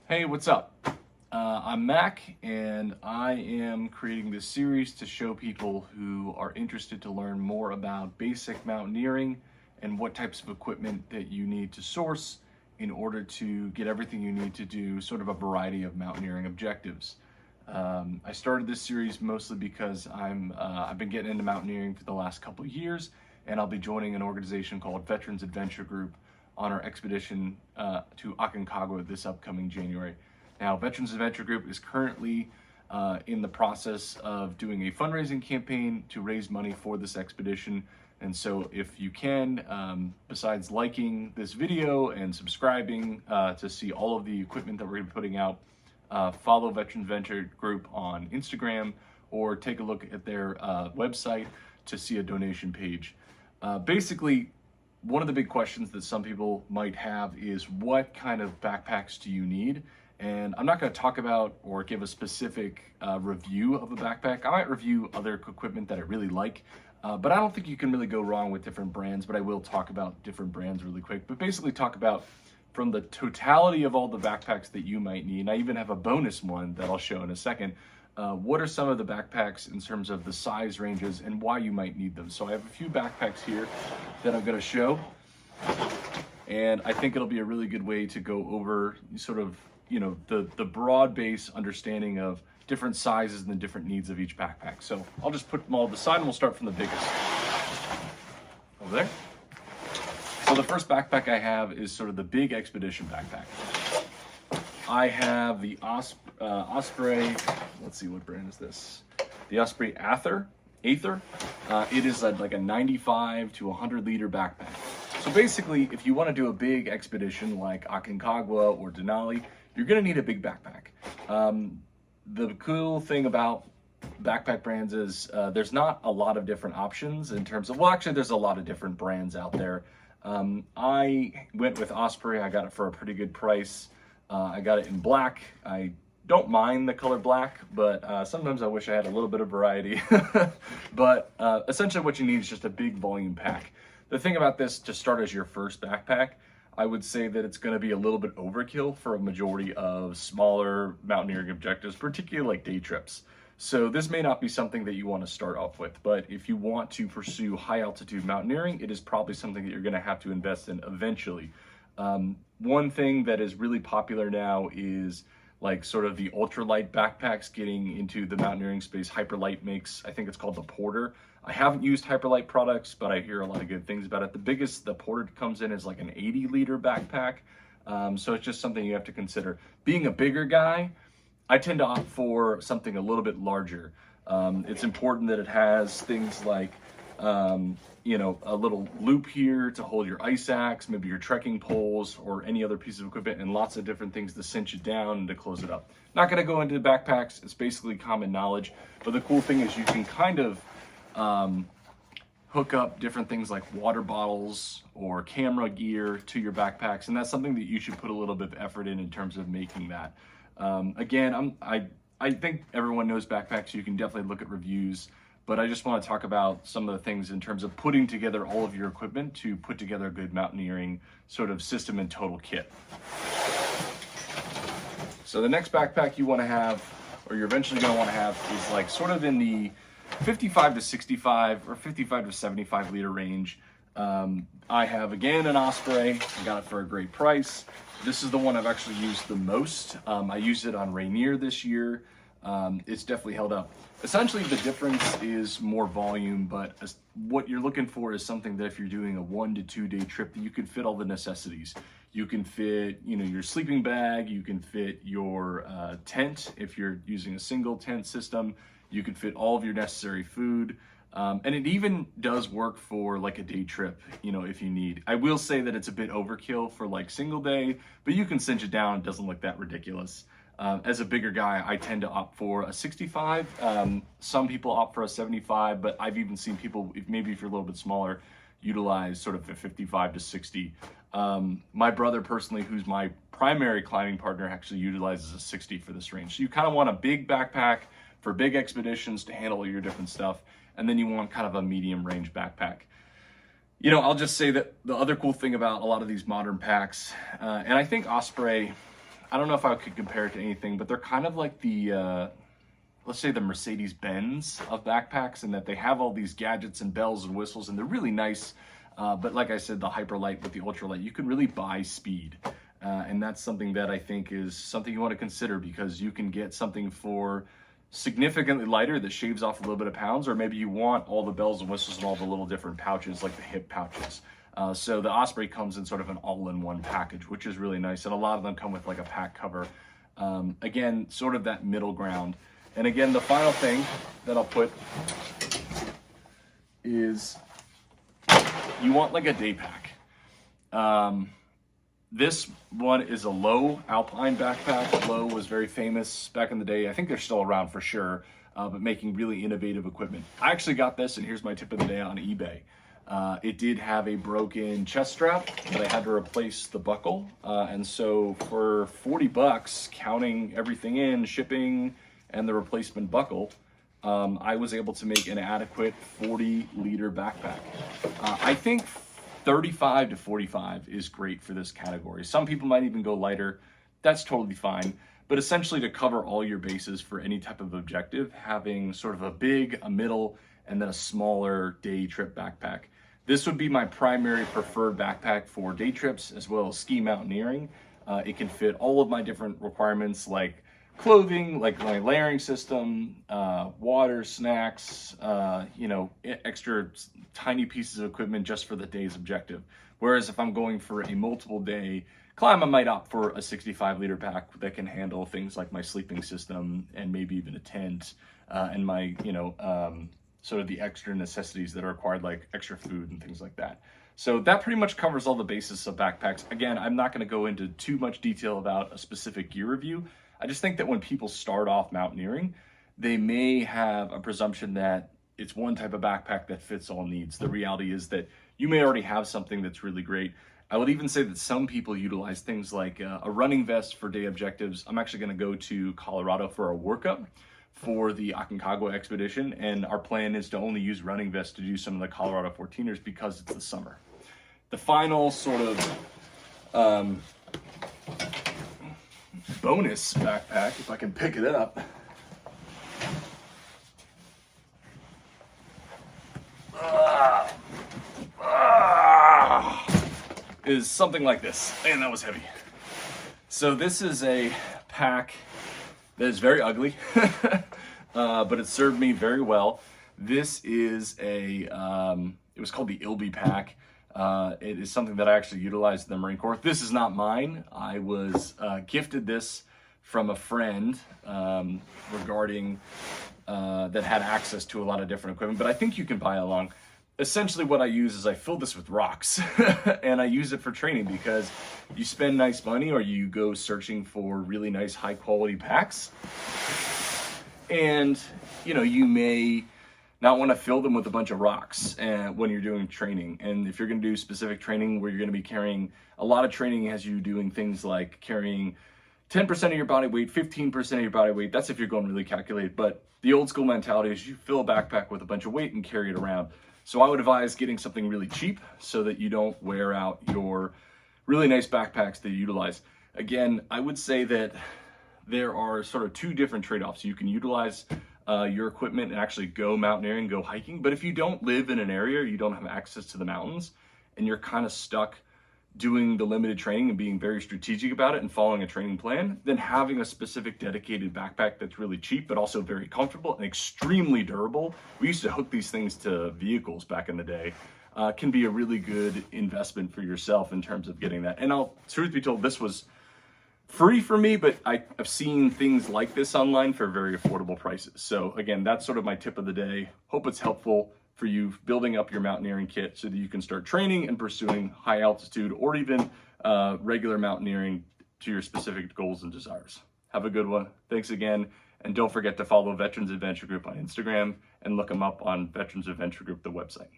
Hey, what's up? I'm Mac, and I am creating this series to show people who are interested to learn more about basic mountaineering and what types of equipment that you need to source in order to get everything you need to do sort of a variety of mountaineering objectives. I started this series mostly because I've been getting into mountaineering for the last couple of years, and I'll be joining an organization called Veterans Adventure Group on our expedition to Aconcagua this upcoming January. Now, Veterans Adventure Group is currently in the process of doing a fundraising campaign to raise money for this expedition. And so if you can, besides liking this video and subscribing to see all of the equipment that we're gonna be putting out, follow Veterans Adventure Group on Instagram or take a look at their website to see a donation page. Basically, one of the big questions that some people might have is what kind of backpacks do you need? And I'm not going to talk about or give a specific review of a backpack. I might review other equipment that I really like, but I don't think you can really go wrong with different brands, but I will talk about different brands really quick. But basically talk about from the totality of all the backpacks that you might need. And I even have a bonus one that I'll show in a second. What are some of the backpacks in terms of the size ranges and why you might need them? So I have a few backpacks here that I'm going to show, and I think it'll be a really good way to go over sort of, you know, the broad base understanding of different sizes and the different needs of each backpack. So I'll just put them all to the side and we'll start from the biggest. Over there. So the first backpack I have is sort of the big expedition backpack. I have the Osprey, let's see, what brand is this? The Osprey Aether. It is like a 95 to 100 liter backpack. So basically, if you want to do a big expedition like Aconcagua or Denali, you're going to need a big backpack. The cool thing about backpack brands is there's not a lot of different options in terms of, well, actually there's a lot of different brands out there. I went with Osprey. I got it for a pretty good price. I got it in black. I don't mind the color black, but sometimes I wish I had a little bit of variety. But essentially what you need is just a big volume pack. The thing about this, to start as your first backpack, I would say that it's going to be a little bit overkill for a majority of smaller mountaineering objectives, particularly like day trips. So this may not be something that you want to start off with, but if you want to pursue high altitude mountaineering, it is probably something that you're going to have to invest in eventually. One thing that is really popular now is like sort of the ultralight backpacks getting into the mountaineering space. Hyperlight makes, I think it's called the Porter. I haven't used Hyperlight products, but I hear a lot of good things about it. The biggest the Porter comes in is like an 80 liter backpack. So it's just something you have to consider. Being a bigger guy, I tend to opt for something a little bit larger. It's important that it has things like, you know, a little loop here to hold your ice axe, maybe your trekking poles or any other piece of equipment, and lots of different things to cinch it down and to close it up. Not going to go into the backpacks. It's basically common knowledge. But the cool thing is you can kind of hook up different things like water bottles or camera gear to your backpacks. And that's something that you should put a little bit of effort in terms of making that. Again, I think everyone knows backpacks. You can definitely look at reviews, but I just want to talk about some of the things in terms of putting together all of your equipment to put together a good mountaineering sort of system and total kit. So the next backpack you want to have, or you're eventually going to want to have, is like sort of in the 55 to 65 or 55 to 75 liter range. I have, again, an Osprey. I got it for a great price. This is the one I've actually used the most. I used it on Rainier this year. It's definitely held up. Essentially, the difference is more volume, but what you're looking for is something that if you're doing a 1 to 2 day trip, that you can fit all the necessities. You can fit, you know, your sleeping bag. You can fit your tent if you're using a single tent system. You can fit all of your necessary food. And it even does work for like a day trip, you know, if you need. I will say that it's a bit overkill for like single day, but you can cinch it down. It doesn't look that ridiculous. As a bigger guy, I tend to opt for a 65. Some people opt for a 75, but I've even seen people, maybe if you're a little bit smaller, utilize sort of a 55 to 60. My brother personally, who's my primary climbing partner, actually utilizes a 60 for this range. So you kind of want a big backpack for big expeditions to handle all your different stuff. And then you want kind of a medium range backpack. You know, I'll just say that the other cool thing about a lot of these modern packs, and I think Osprey I don't know if I could compare it to anything, but they're kind of like the, let's say the Mercedes-Benz of backpacks, in that they have all these gadgets and bells and whistles, and they're really nice. But like I said, the Hyperlight with the Ultralight, you can really buy speed. And that's something that I think is something you want to consider, because you can get something for significantly lighter that shaves off a little bit of pounds, or maybe you want all the bells and whistles and all the little different pouches, like the hip pouches. So the Osprey comes in sort of an all-in-one package, which is really nice. And a lot of them come with like a pack cover. Again, sort of that middle ground. And again, the final thing that I'll put is you want like a day pack. This one is a Lowe Alpine backpack. Lowe was very famous back in the day. I think they're still around for sure, but making really innovative equipment. I actually got this, and here's my tip of the day, on eBay. It did have a broken chest strap, but I had to replace the buckle. And so for 40 bucks, counting everything in, shipping, and the replacement buckle, I was able to make an adequate 40-liter backpack. I think 35 to 45 is great for this category. Some people might even go lighter. That's totally fine. But essentially, to cover all your bases for any type of objective, having sort of a big, a middle, and then a smaller day trip backpack. This would be my primary preferred backpack for day trips as well as ski mountaineering. It can fit all of my different requirements, like clothing, like my layering system, water, snacks, extra tiny pieces of equipment just for the day's objective. Whereas if I'm going for a multiple day climb, I might opt for a 65-liter pack that can handle things like my sleeping system and maybe even a tent, and my, sort of the extra necessities that are required, like extra food and things like that. So that pretty much covers all the basis of backpacks. Again, I'm not going to go into too much detail about a specific gear review. I just think that when people start off mountaineering, they may have a presumption that it's one type of backpack that fits all needs. The reality is that you may already have something that's really great. I would even say that some people utilize things like a running vest for day objectives. I'm actually going to go to Colorado for a workup for the Aconcagua expedition, and our plan is to only use running vests to do some of the Colorado 14ers because it's the summer. The final sort of bonus backpack, if I can pick it up, is something like this. Man, that was heavy. So this is a pack that is very ugly, but it served me very well. This is it was called the Ilby pack. It is something that I actually utilized in the Marine Corps. This is not mine. I was gifted this from a friend regarding that had access to a lot of different equipment, but I think you can buy along. Essentially what I use is I fill this with rocks and I use it for training, because you spend nice money or you go searching for really nice high quality packs, and you may not want to fill them with a bunch of rocks when you're doing training. And if you're going to do specific training where you're going to be carrying, a lot of training has you doing things like carrying 10% of your body weight, 15% of your body weight. That's if you're going really calculated. But the old school mentality is you fill a backpack with a bunch of weight and carry it around. So I would advise getting something really cheap so that you don't wear out your really nice backpacks that you utilize. Again, I would say that there are sort of two different trade-offs. You can utilize your equipment and actually go mountaineering, go hiking. But if you don't live in an area, you don't have access to the mountains, and you're kind of stuck doing the limited training and being very strategic about it and following a training plan, then having a specific dedicated backpack that's really cheap but also very comfortable and extremely durable. We used to hook these things to vehicles back in the day. Can be a really good investment for yourself in terms of getting that. And truth be told, this was free for me, but I've seen things like this online for very affordable prices. So again, that's sort of my tip of the day. Hope it's helpful for you building up your mountaineering kit so that you can start training and pursuing high altitude or even regular mountaineering to your specific goals and desires. Have a good one. Thanks again. And don't forget to follow Veterans Adventure Group on Instagram and look them up on Veterans Adventure Group, the website.